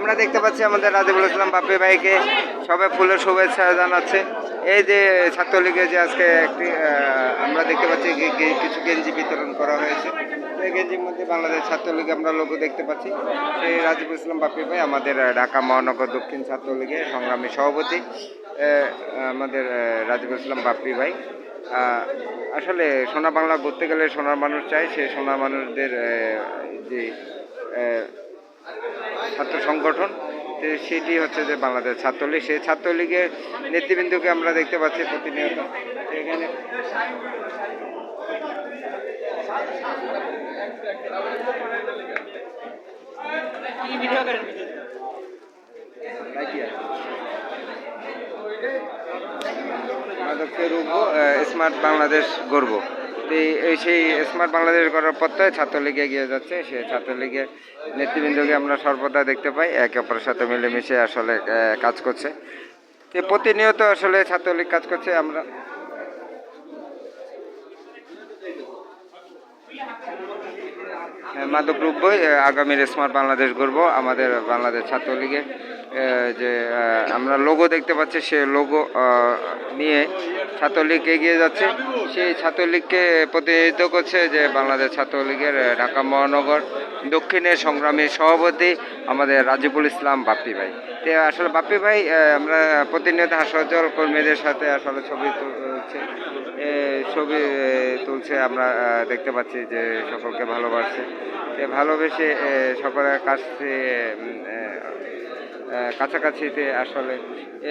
আমরা দেখতে পাচ্ছি আমাদের রাজিবুল ইসলাম বাপ্পি ভাইকে সবাই ফুলের শুভেচ্ছা জানাচ্ছে। এই যে ছাত্রলীগের যে আজকে একটি আমরা দেখতে পাচ্ছি কিছু গেঞ্জি বিতরণ করা হয়েছে। এই গেঞ্জির মধ্যে বাংলাদেশ ছাত্রলীগ আমরা লোগো দেখতে পাচ্ছি। সেই রাজিবুল ইসলাম বাপ্পি ভাই আমাদের ঢাকা মহানগর দক্ষিণ ছাত্রলীগের সংগ্রামী সভাপতি আমাদের রাজিবুল ইসলাম বাপ্পি ভাই। আসলে সোনা বাংলা ঘুরতে গেলে সোনার মানুষ চাই, সেই সোনার মানুষদের যে ছাত্র সংগঠন সেটি হচ্ছে যে বাংলাদেশ ছাত্রলীগ। সেই ছাত্রলীগের নেতৃবৃন্দকে আমরা দেখতে পাচ্ছি প্রতিনিয়ত এখানে। স্মার্ট বাংলাদেশ গড়ব, সেই স্মার্ট বাংলাদেশ গড়ার পথে ছাত্রলীগ এগিয়ে যাচ্ছে। সে ছাত্রলীগের নেতৃবৃন্দকে আমরা সর্বদা দেখতে পাই একে অপরের সাথে মিলেমিশে আসলে কাজ করছে। প্রতিনিয়ত আসলে ছাত্রলীগ কাজ করছে। আমরা মাদকদ্রব্য আগামীর স্মার্ট বাংলাদেশ গড়ব আমাদের বাংলাদেশ ছাত্রলীগের যে আমরা লোগো দেখতে পাচ্ছি, সে লোগো নিয়ে ছাত্রলীগ এগিয়ে যাচ্ছে। সেই ছাত্রলীগকে প্রতিনিধিত্ব করছে যে বাংলাদেশ ছাত্রলীগের ঢাকা মহানগর দক্ষিণের সংগ্রামী সভাপতি আমাদের রাজিবুল ইসলাম বাপ্পি ভাই। আসলে বাপ্পি ভাই আমরা প্রতিনিয়ত হাস্যোজ্জ্বল কর্মীদের সাথে আসলে ছবি তুলছে। আমরা দেখতে পাচ্ছি যে সকলকে ভালোবেসে সকলের কাছাকাছিতে আসলে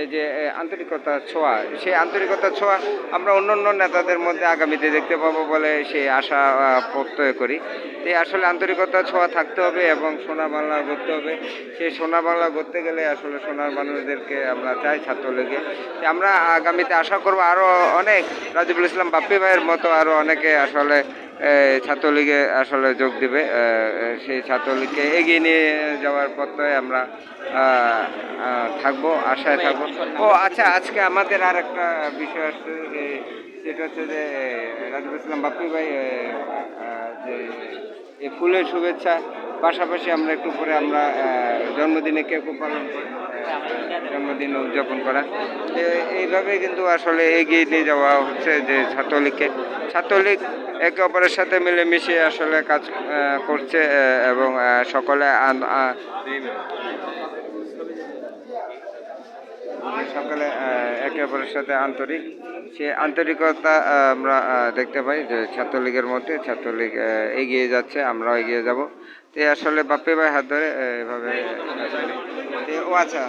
এই যে আন্তরিকতার ছোঁয়া, সেই আন্তরিকতার ছোঁয়া আমরা অন্য নেতাদের মধ্যে আগামীতে দেখতে পাবো বলে সেই আশা প্রত্যয় করি। আসলে আন্তরিকতার ছোঁয়া থাকতে হবে এবং সোনার বাংলা গড়তে হবে। সেই সোনার বাংলা গড়তে গেলে আসলে সোনার মানুষদেরকে আমরা চাই ছাত্রলীগে। আমরা আগামীতে আশা করব আরও অনেক রাজিবুল ইসলাম বাপ্পি ভাইয়ের মতো আরও অনেকে আসলে ছাত্রলীগে আসলে যোগ দেবে। সেই ছাত্রলীগকে এগিয়ে নিয়ে যাওয়ার পথে আমরা থাকবো, আশায় থাকবো। আচ্ছা, আজকে আমাদের আর একটা বিষয় আসছে, সেটা হচ্ছে যে রাজিবুল ইসলাম বাপ্পি ভাই যে এই ফুলের শুভেচ্ছা পাশাপাশি আমরা একটু পরে আমরা জন্মদিনে কেক পালন করি, জন্মদিন উদযাপন করা। এইভাবে কিন্তু আসলে এগিয়ে নিয়ে যাওয়া হচ্ছে যে ছাত্রলীগ একে অপরের সাথে মিলেমিশে আসলে কাজ করছে এবং সকলে একে অপরের সাথে আন্তরিক। সে আন্তরিকতা আমরা দেখতে পাই যে ছাত্রলীগের মধ্যে। ছাত্রলীগ এগিয়ে যাচ্ছে, আমরাও এগিয়ে যাব। আসলে বাপ্পি ভাই হাত ধরে এভাবে। আচ্ছা।